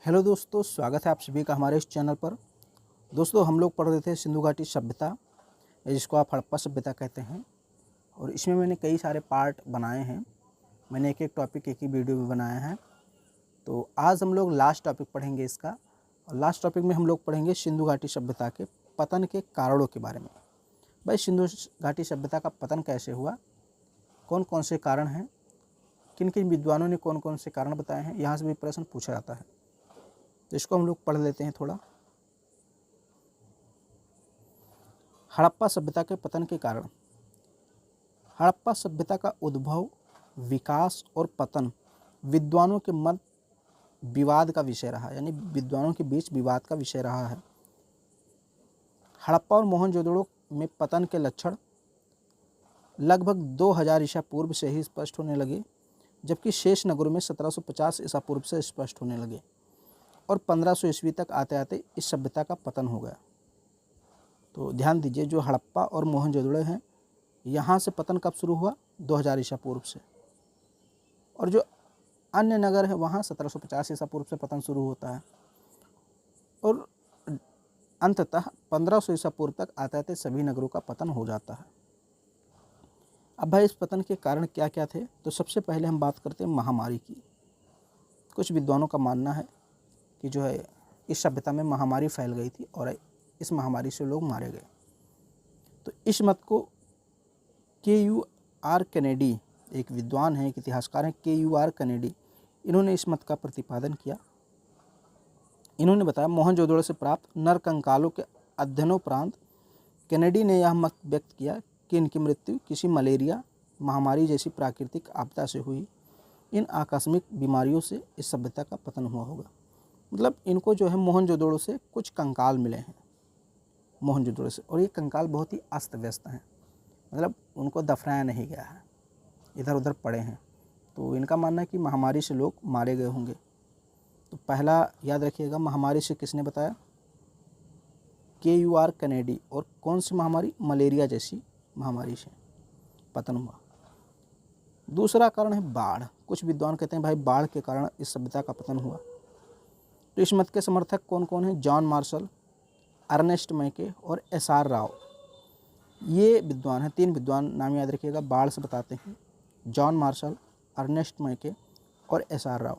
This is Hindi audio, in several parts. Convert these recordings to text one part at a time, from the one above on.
हेलो दोस्तों, स्वागत है आप सभी का हमारे इस चैनल पर। दोस्तों, हम लोग पढ़ रहे थे सिंधु घाटी सभ्यता, जिसको आप हड़प्पा सभ्यता कहते हैं। और इसमें मैंने कई सारे पार्ट बनाए हैं। मैंने एक एक टॉपिक एक ही वीडियो में बनाया है। तो आज हम लोग लास्ट टॉपिक पढ़ेंगे इसका। और लास्ट टॉपिक में हम लोग पढ़ेंगे सिंधु घाटी सभ्यता के पतन के कारणों के बारे में। भाई, सिंधु घाटी सभ्यता का पतन कैसे हुआ, कौन कौन से कारण हैं, किन किन विद्वानों ने कौन कौन से कारण बताए हैं, यहाँ से भी प्रश्न पूछा जाता है। तो इसको हम लोग पढ़ लेते हैं थोड़ा। हड़प्पा सभ्यता के पतन के कारण। हड़प्पा सभ्यता का उद्भव, विकास और पतन विद्वानों के मध्य विवाद का विषय रहा, यानी विद्वानों के बीच विवाद का विषय रहा है। हड़प्पा और मोहनजोदड़ो में पतन के लक्षण लगभग 2000 ईसा पूर्व से ही स्पष्ट होने लगे, जबकि शेष नगरों में 1750 ईसा पूर्व से स्पष्ट होने लगे और 1500 ईस्वी तक आते आते इस सभ्यता का पतन हो गया। तो ध्यान दीजिए, जो हड़प्पा और मोहनजोदड़ो हैं, यहाँ से पतन कब शुरू हुआ? 2000 ईसा पूर्व से। और जो अन्य नगर है वहाँ 1750 ईसा पूर्व से पतन शुरू होता है और अंततः 1500 ईसा पूर्व तक आते आते सभी नगरों का पतन हो जाता है। अब भाई, इस पतन के कारण क्या क्या थे? तो सबसे पहले हम बात करते हैं महामारी की। कुछ विद्वानों का मानना है कि जो है इस सभ्यता में महामारी फैल गई थी और इस महामारी से लोग मारे गए। तो इस मत को KUR कैनेडी, एक विद्वान है, एक इतिहासकार हैं, KUR कैनेडी, इन्होंने इस मत का प्रतिपादन किया। इन्होंने बताया, मोहनजोदड़ो से प्राप्त नरकंकालों के अध्ययनोपरांत कैनेडी ने यह मत व्यक्त किया कि इनकी मृत्यु किसी मलेरिया महामारी जैसी प्राकृतिक आपदा से हुई। इन आकस्मिक बीमारियों से इस सभ्यता का पतन हुआ होगा। मतलब इनको जो है मोहनजोदड़ो से कुछ कंकाल मिले हैं, मोहनजोदड़ो से, और ये कंकाल बहुत ही अस्त व्यस्त हैं, मतलब उनको दफनाया नहीं गया है, इधर उधर पड़े हैं। तो इनका मानना है कि महामारी से लोग मारे गए होंगे। तो पहला याद रखिएगा, महामारी से किसने बताया? KUR Kennedy. और कौन सी महामारी? मलेरिया जैसी महामारी से पतन हुआ। दूसरा कारण है बाढ़। कुछ विद्वान कहते हैं भाई बाढ़ के कारण इस सभ्यता का पतन हुआ। तो इस मत के समर्थक कौन कौन हैं? जॉन मार्शल, अर्नेस्ट मैके और SR राव। ये विद्वान हैं, 3 विद्वान, नाम याद रखिएगा, बाढ़ से बताते हैं। जॉन मार्शल, अर्नेस्ट मैके और SR राव।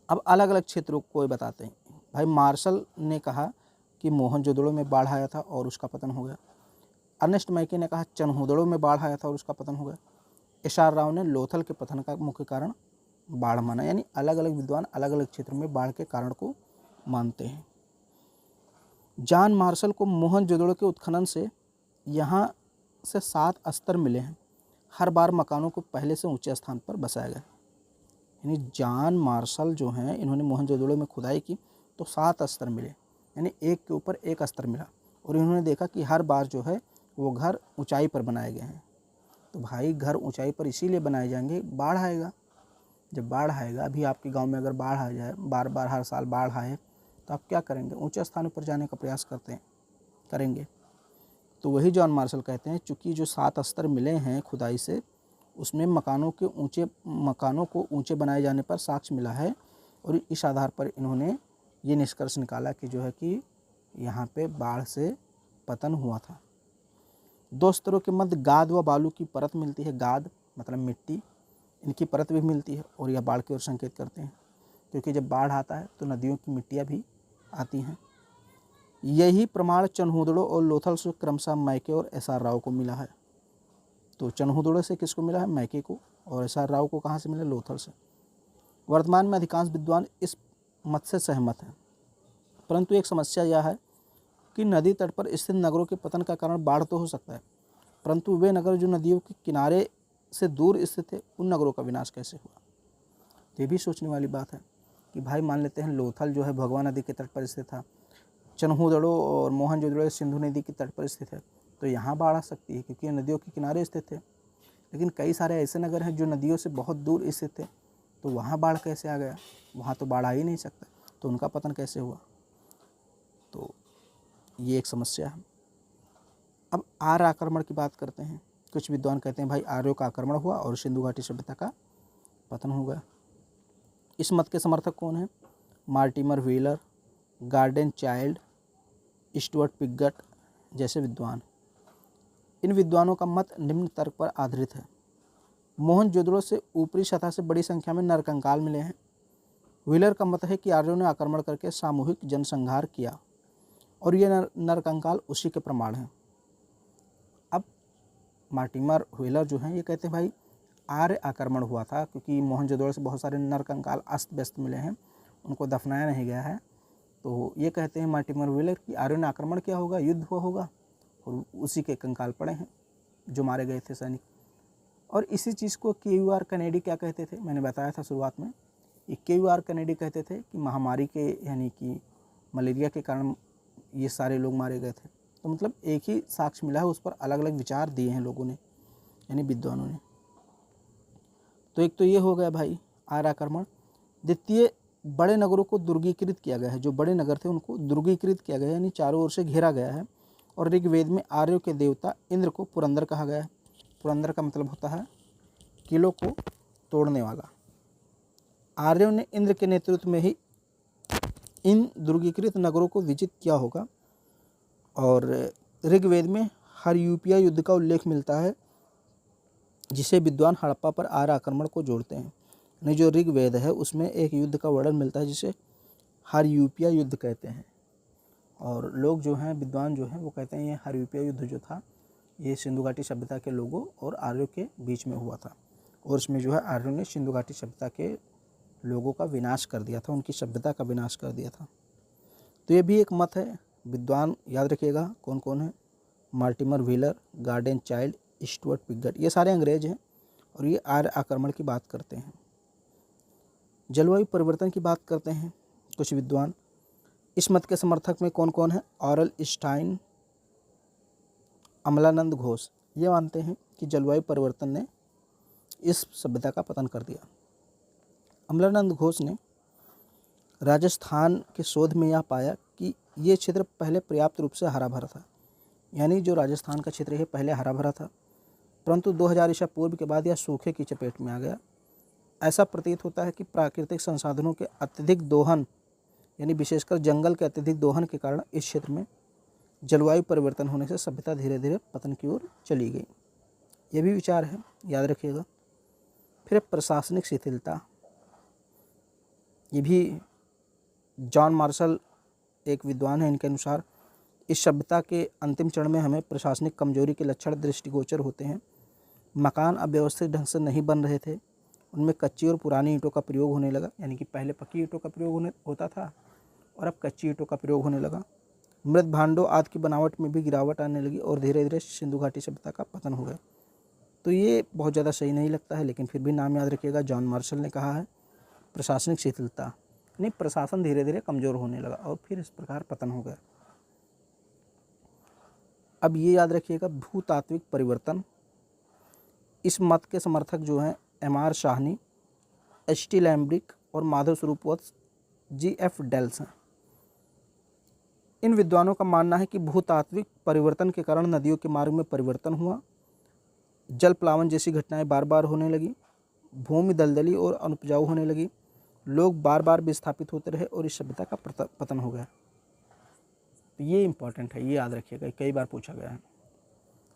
अब अलग अलग क्षेत्रों को बताते हैं। भाई, मार्शल ने कहा कि मोहनजोदड़ो में बाढ़ आया था और उसका पतन हो गया। अर्नेस्ट मैके ने कहा चनहुदड़ो में बाढ़ आया था और उसका पतन हो गया। SR राव ने लोथल के पतन का मुख्य कारण बाढ़ माना। यानी अलग अलग विद्वान अलग अलग क्षेत्र में बाढ़ के कारण को मानते हैं। जॉन मार्शल को मोहनजोदड़ो के उत्खनन से यहाँ से 7 स्तर मिले हैं। हर बार मकानों को पहले से ऊंचे स्थान पर बसाया गया। यानी जॉन मार्शल जो हैं, इन्होंने मोहनजोदड़ो में खुदाई की तो 7 स्तर मिले, यानी एक के ऊपर एक स्तर मिला। और इन्होंने देखा कि हर बार जो है वो घर ऊंचाई पर बनाए गए हैं। तो भाई, घर ऊंचाई पर इसीलिए बनाए जाएंगे, बाढ़ आएगा। जब बाढ़ आएगा, अभी आपके गांव में अगर बाढ़ आ जाए, बार बार हर साल बाढ़ आए, तो आप क्या करेंगे? ऊंचे स्थानों पर जाने का प्रयास करेंगे। तो वही जॉन मार्शल कहते हैं, चूँकि जो 7 स्तर मिले हैं खुदाई से, उसमें मकानों को ऊंचे बनाए जाने पर साक्ष्य मिला है। और इस आधार पर इन्होंने ये निष्कर्ष निकाला कि जो है कि यहाँ पे बाढ़ से पतन हुआ था। 2 स्तरों के मध्य गाद व बालू की परत मिलती है। गाद मतलब मिट्टी, इनकी परत भी मिलती है और यह बाढ़ की ओर संकेत करते हैं, क्योंकि जब बाढ़ आता है तो नदियों की मिट्टियाँ भी आती हैं। यही प्रमाण चनहुदड़ो और लोथल से क्रमशः मैके और SR राव को मिला है। तो चनहुदड़ो से किसको मिला है? मैके को। और SR राव को कहाँ से मिला? लोथल से। वर्तमान में अधिकांश विद्वान इस मत से सहमत हैं, परंतु एक समस्या यह है कि नदी तट पर स्थित नगरों के पतन का कारण बाढ़ तो हो सकता है, परंतु वे नगर जो नदियों के किनारे से दूर स्थित थे, उन नगरों का विनाश कैसे हुआ? ये भी सोचने वाली बात है कि भाई, मान लेते हैं लोथल जो है भगवा नदी के तट पर स्थित था, चनहुदड़ो और मोहनजोदड़ो सिंधु नदी के तट पर स्थित है, तो यहाँ बाढ़ आ सकती है क्योंकि नदियों के किनारे स्थित थे। लेकिन कई सारे ऐसे नगर हैं जो नदियों से बहुत दूर स्थित थे, तो वहाँ बाढ़ कैसे आ गया? वहाँ तो बाढ़ आ ही नहीं सकता, तो उनका पतन कैसे हुआ? तो ये एक समस्या है। अब आर्य आक्रमण की बात करते हैं। कुछ विद्वान कहते हैं भाई आर्यों का आक्रमण हुआ और सिंधु घाटी सभ्यता का पतन हो गया। इस मत के समर्थक कौन है? Mortimer wheeler, garden child, Stuart Piggott जैसे विद्वान। इन विद्वानों का मत निम्न तर्क पर आधारित है। मोहनजोदड़ो से ऊपरी सतह से बड़ी संख्या में नरकंकाल मिले हैं। व्हीलर का मत है कि आर्यों ने आक्रमण करके सामूहिक जनसंहार किया और ये नरकंकाल उसी के प्रमाण हैं। अब मार्टिमर व्हीलर जो हैं ये कहते हैं भाई आर्य आक्रमण हुआ था, क्योंकि मोहनजोदड़ो से बहुत सारे नरकंकाल अस्त व्यस्त मिले हैं, उनको दफनाया नहीं गया है। तो ये कहते हैं मार्टिमर व्हीलर कि आर्यों ने आक्रमण किया होगा, युद्ध हुआ होगा और उसी के कंकाल पड़े हैं जो मारे गए थे सैनिक। और इसी चीज़ को KUR कैनेडी क्या कहते थे, मैंने बताया था शुरुआत में। ये KUR कैनेडी कहते थे कि महामारी के यानी कि मलेरिया के कारण ये सारे लोग मारे गए थे। तो मतलब एक ही साक्ष्य मिला है, उस पर अलग अलग विचार दिए हैं लोगों ने, यानी विद्वानों ने। तो एक तो ये हो गया भाई आर्य आक्रमण। द्वितीय, बड़े नगरों को दुर्गीकृत किया गया है। जो बड़े नगर थे उनको दुर्गीकृत किया गया है, यानी चारों ओर से घेरा गया है। और ऋग्वेद में आर्यों के देवता इंद्र को पुरंदर कहा गया है। पुरंदर का मतलब होता है किलों को तोड़ने वाला। आर्यों ने इंद्र के नेतृत्व में ही इन दुर्गीकृत नगरों को विजित किया होगा। और ऋग्वेद में हरयूपिया युद्ध का उल्लेख मिलता है, जिसे विद्वान हड़प्पा पर आर्य आक्रमण को जोड़ते हैं। यानी जो ऋग्वेद है उसमें एक युद्ध का वर्णन मिलता है जिसे हरयूपिया युद्ध कहते हैं। और लोग जो हैं, विद्वान जो हैं, वो कहते हैं ये हरयूपिया युद्ध जो था ये सिंधु घाटी सभ्यता के लोगों और आर्यों के बीच में हुआ था। और इसमें जो है आर्यों ने सिंधु घाटी सभ्यता के लोगों का विनाश कर दिया था, उनकी सभ्यता का विनाश कर दिया था। तो ये भी एक मत है। विद्वान याद रखिएगा कौन कौन है, Mortimer wheeler, garden child, Stuart Piggott, ये सारे अंग्रेज हैं और ये आर्य आक्रमण की बात करते हैं। जलवायु परिवर्तन की बात करते हैं कुछ विद्वान। इस मत के समर्थक में कौन कौन है, ऑरल स्टाइन, अमलानंद घोष। ये मानते हैं कि जलवायु परिवर्तन ने इस सभ्यता का पतन कर दिया। अमलानंद घोष ने राजस्थान के शोध में यह पाया कि ये क्षेत्र पहले पर्याप्त रूप से हरा भरा था। यानी जो राजस्थान का क्षेत्र है पहले हरा भरा था, परंतु 2000 ईसा पूर्व के बाद यह सूखे की चपेट में आ गया। ऐसा प्रतीत होता है कि प्राकृतिक संसाधनों के अत्यधिक दोहन, यानी विशेषकर जंगल के अत्यधिक दोहन के कारण इस क्षेत्र में जलवायु परिवर्तन होने से सभ्यता धीरे धीरे पतन की ओर चली गई। ये भी विचार है, याद रखिएगा। फिर प्रशासनिक शिथिलता, ये भी जॉन मार्शल एक विद्वान है, इनके अनुसार इस सभ्यता के अंतिम चरण में हमें प्रशासनिक कमजोरी के लक्षण दृष्टिगोचर होते हैं। मकान अव्यवस्थित ढंग से नहीं बन रहे थे, उनमें कच्ची और पुरानी ईंटों का प्रयोग होने लगा। यानी कि पहले पक्की ईंटों का प्रयोग होता था और अब कच्ची ईंटों का प्रयोग होने लगा। मृत भांडों आदि की बनावट में भी गिरावट आने लगी और धीरे धीरे सिंधु घाटी सभ्यता का पतन हो गया। तो ये बहुत ज़्यादा सही नहीं लगता है, लेकिन फिर भी नाम याद रखिएगा, जॉन मार्शल ने कहा है प्रशासनिक शिथिलता, यानी प्रशासन धीरे धीरे कमज़ोर होने लगा और फिर इस प्रकार पतन हो गया। अब ये याद रखिएगा भूतात्विक परिवर्तन। इस मत के समर्थक जो हैं MR शाहनी, HT लैम्ब्रिक और माधव स्वरूपवत्स, GF डेल्स हैं। इन विद्वानों का मानना है कि भूतात्विक परिवर्तन के कारण नदियों के मार्ग में परिवर्तन हुआ, जल प्लावन जैसी घटनाएं बार बार होने लगी, भूमि दलदली और अनुपजाऊ होने लगी, लोग बार बार विस्थापित होते रहे और इस सभ्यता का पतन हो गया। तो ये इंपॉर्टेंट है, ये याद रखिएगा, कई बार पूछा गया है।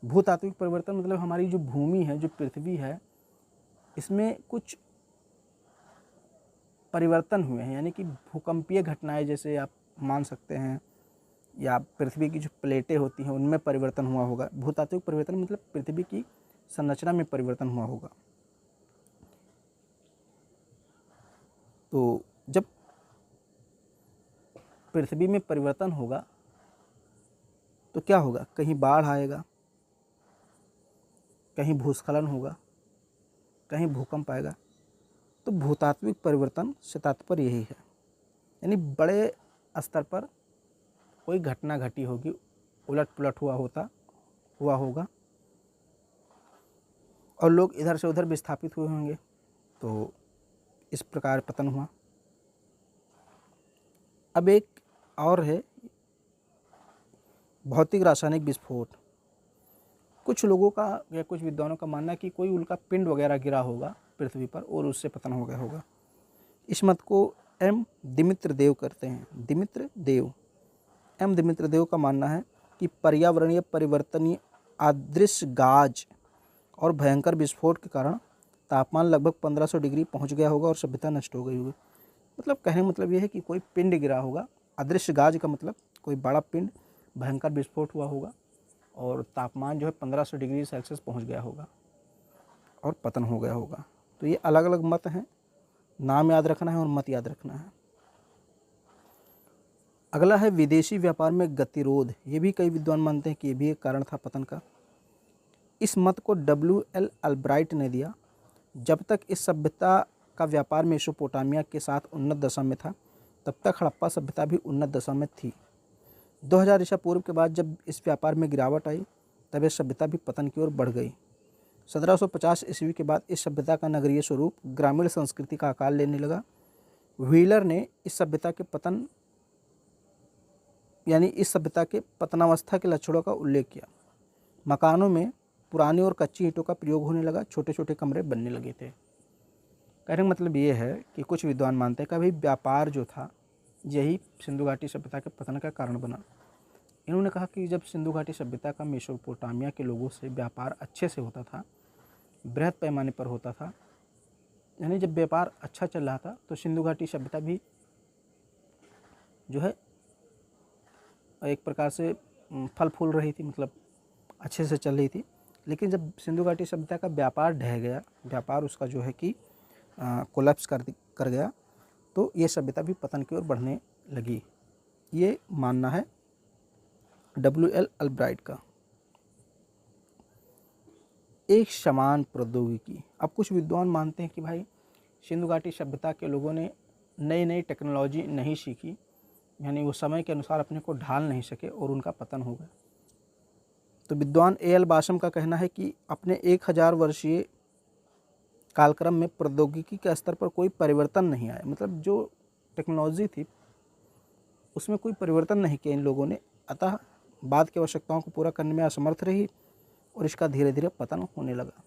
भूतात्विक परिवर्तन मतलब हमारी जो भूमि है, जो पृथ्वी है, इसमें कुछ परिवर्तन हुए हैं। यानी कि भूकंपीय घटनाएं जैसे आप मान सकते हैं, या पृथ्वी की जो प्लेटें होती हैं उनमें परिवर्तन हुआ होगा। भूतात्विक परिवर्तन मतलब पृथ्वी की संरचना में परिवर्तन हुआ होगा। तो जब पृथ्वी में परिवर्तन होगा तो क्या होगा, कहीं बाढ़ आएगा, कहीं भूस्खलन होगा, कहीं भूकंप आएगा। तो भूतात्विक परिवर्तन से तात्पर्य यही है, यानी बड़े स्तर पर कोई घटना घटी होगी, उलट पुलट हुआ होगा और लोग इधर से उधर विस्थापित हुए होंगे, तो इस प्रकार पतन हुआ। अब एक और है भौतिक रासायनिक विस्फोट। कुछ लोगों का या कुछ विद्वानों का मानना है कि कोई उल्का पिंड वगैरह गिरा होगा पृथ्वी पर और उससे पतन हो गया होगा। इस मत को एम दिमित्र देव करते हैं। दिमित्र देव, एम दिमित्र देव का मानना है कि पर्यावरणीय परिवर्तनीय अदृश्य गाज और भयंकर विस्फोट के कारण तापमान लगभग 1500 डिग्री पहुंच गया होगा और सभ्यता नष्ट हो गई होगी। मतलब कहने का मतलब ये है कि कोई पिंड गिरा होगा। अदृश्य गाज का मतलब कोई बड़ा पिंड, भयंकर विस्फोट हुआ होगा और तापमान जो है 1500 डिग्री सेल्सियस पहुंच गया होगा और पतन हो गया होगा। तो ये अलग अलग मत हैं, नाम याद रखना है और मत याद रखना है। अगला है विदेशी व्यापार में गतिरोध। ये भी कई विद्वान मानते हैं कि ये भी एक कारण था पतन का। इस मत को WL अल्ब्राइट ने दिया। जब तक इस सभ्यता का व्यापार मेसोपोटामिया के साथ उन्नत दशा में था, तब तक हड़प्पा सभ्यता भी उन्नत दशा में थी। 2000 ईसा पूर्व के बाद जब इस व्यापार में गिरावट आई, तब यह सभ्यता भी पतन की ओर बढ़ गई। 1750 ईस्वी के बाद इस सभ्यता का नगरीय स्वरूप ग्रामीण संस्कृति का आकार लेने लगा। व्हीलर ने इस सभ्यता के पतन यानी इस सभ्यता के पतनावस्था के लक्षणों का उल्लेख किया। मकानों में पुरानी और कच्ची ईंटों का प्रयोग होने लगा, छोटे छोटे कमरे बनने लगे थे। कहने का मतलब ये है कि कुछ विद्वान मानते हैं कि अभी व्यापार जो था यही सिंधु घाटी सभ्यता के पतन का कारण बना। इन्होंने कहा कि जब सिंधु घाटी सभ्यता का मेसोपोटामिया के लोगों से व्यापार अच्छे से होता था, बृहद पैमाने पर होता था, यानी जब व्यापार अच्छा चल रहा था, तो सिंधु घाटी सभ्यता भी जो है एक प्रकार से फल फूल रही थी, मतलब अच्छे से चल रही थी। लेकिन जब सिंधु घाटी सभ्यता का व्यापार ढह गया, व्यापार उसका जो है कि कोलैप्स कर गया, तो ये सभ्यता भी पतन की ओर बढ़ने लगी। ये मानना है WL अल्ब्राइट का। एक समान प्रौद्योगिकी। अब कुछ विद्वान मानते हैं कि भाई सिंधु घाटी सभ्यता के लोगों ने नई नई टेक्नोलॉजी नहीं सीखी, यानी वो समय के अनुसार अपने को ढाल नहीं सके और उनका पतन हो गया। तो विद्वान AL बाशम का कहना है कि अपने 1000 वर्षीय कालक्रम में प्रौद्योगिकी के स्तर पर कोई परिवर्तन नहीं आया। मतलब जो टेक्नोलॉजी थी उसमें कोई परिवर्तन नहीं किया इन लोगों ने, अतः बाद की आवश्यकताओं को पूरा करने में असमर्थ रही और इसका धीरे धीरे पतन होने लगा।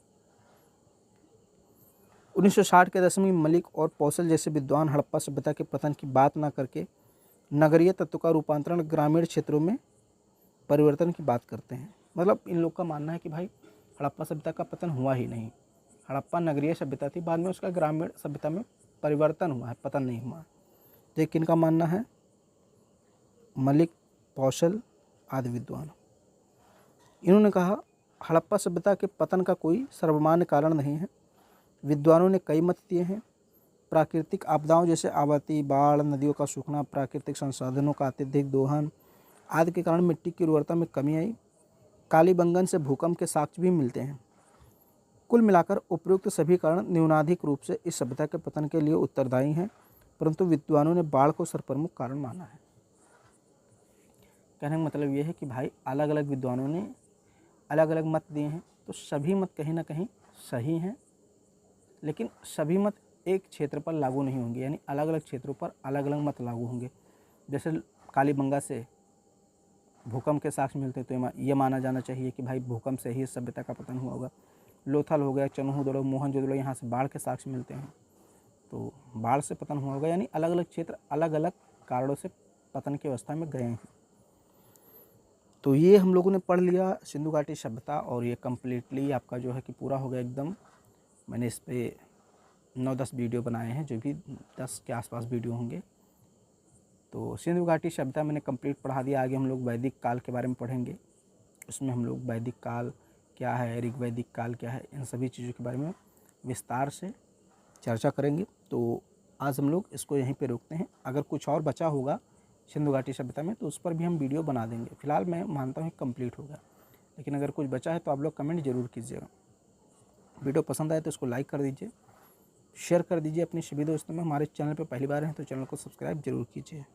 1960 के दशक में मलिक और पौसल जैसे विद्वान हड़प्पा सभ्यता के पतन की बात न करके नगरीय तत्व का रूपांतरण ग्रामीण क्षेत्रों में परिवर्तन की बात करते हैं। मतलब इन लोग का मानना है कि भाई हड़प्पा सभ्यता का पतन हुआ ही नहीं। हड़प्पा नगरीय सभ्यता थी, बाद में उसका ग्रामीण सभ्यता में परिवर्तन हुआ है, पतन नहीं हुआ। तो किन का मानना है? मलिक, पौसल आदि विद्वान। इन्होंने कहा हड़प्पा सभ्यता के पतन का कोई सर्वमान्य कारण नहीं है। विद्वानों ने कई मत दिए हैं। प्राकृतिक आपदाओं जैसे आबादी, बाढ़, नदियों का सूखना, प्राकृतिक संसाधनों का अत्यधिक दोहन आदि के कारण मिट्टी की उर्वरता में कमी आई। कालीबंगन से भूकंप के साक्ष्य भी मिलते हैं। कुल मिलाकर उपयुक्त सभी कारण न्यूनाधिक रूप से इस सभ्यता के पतन के लिए उत्तरदायी हैं, परंतु विद्वानों ने बाढ़ को सर्वप्रमुख कारण माना है। कहने का मतलब ये है कि भाई अलग अलग विद्वानों ने अलग अलग मत दिए हैं, तो सभी मत कहीं ना कहीं सही हैं, लेकिन सभी मत एक क्षेत्र पर लागू नहीं होंगे, यानी अलग अलग क्षेत्रों पर अलग अलग मत लागू होंगे। जैसे कालीबंगा से भूकंप के साक्ष्य मिलते तो ये माना जाना चाहिए कि भाई भूकंप से ही इस सभ्यता का पतन हुआ होगा। लोथल हो गया, चन्हूदड़ो, मोहनजोदड़ो, यहाँ से बाढ़ के साक्ष्य मिलते हैं, तो बाढ़ से पतन हुआ होगा। यानी अलग अलग क्षेत्र अलग अलग कारणों से पतन की अवस्था में गए हैं। तो ये हम लोगों ने पढ़ लिया सिंधु घाटी सभ्यता, और ये कम्प्लीटली आपका जो है कि पूरा हो गया एकदम। मैंने इस पर 9-10 वीडियो बनाए हैं, जो भी 10 के आसपास वीडियो होंगे। तो सिंधु घाटी सभ्यता मैंने कंप्लीट पढ़ा दिया। आगे हम लोग वैदिक काल के बारे में पढ़ेंगे, उसमें हम लोग वैदिक काल क्या है, ऋग्वैदिक काल क्या है, इन सभी चीज़ों के बारे में विस्तार से चर्चा करेंगे। तो आज हम लोग इसको यहीं पे रोकते हैं। अगर कुछ और बचा होगा सिंधु घाटी सभ्यता में तो उस पर भी हम वीडियो बना देंगे। फिलहाल मैं मानता हूँ कंप्लीट हो गया, लेकिन अगर कुछ बचा है तो आप लोग कमेंट ज़रूर कीजिएगा। वीडियो पसंद आए तो इसको लाइक कर दीजिए, शेयर कर दीजिए अपने सभी दोस्तों में। हमारे चैनल पर पहली बार हैं तो चैनल को सब्सक्राइब जरूर कीजिए।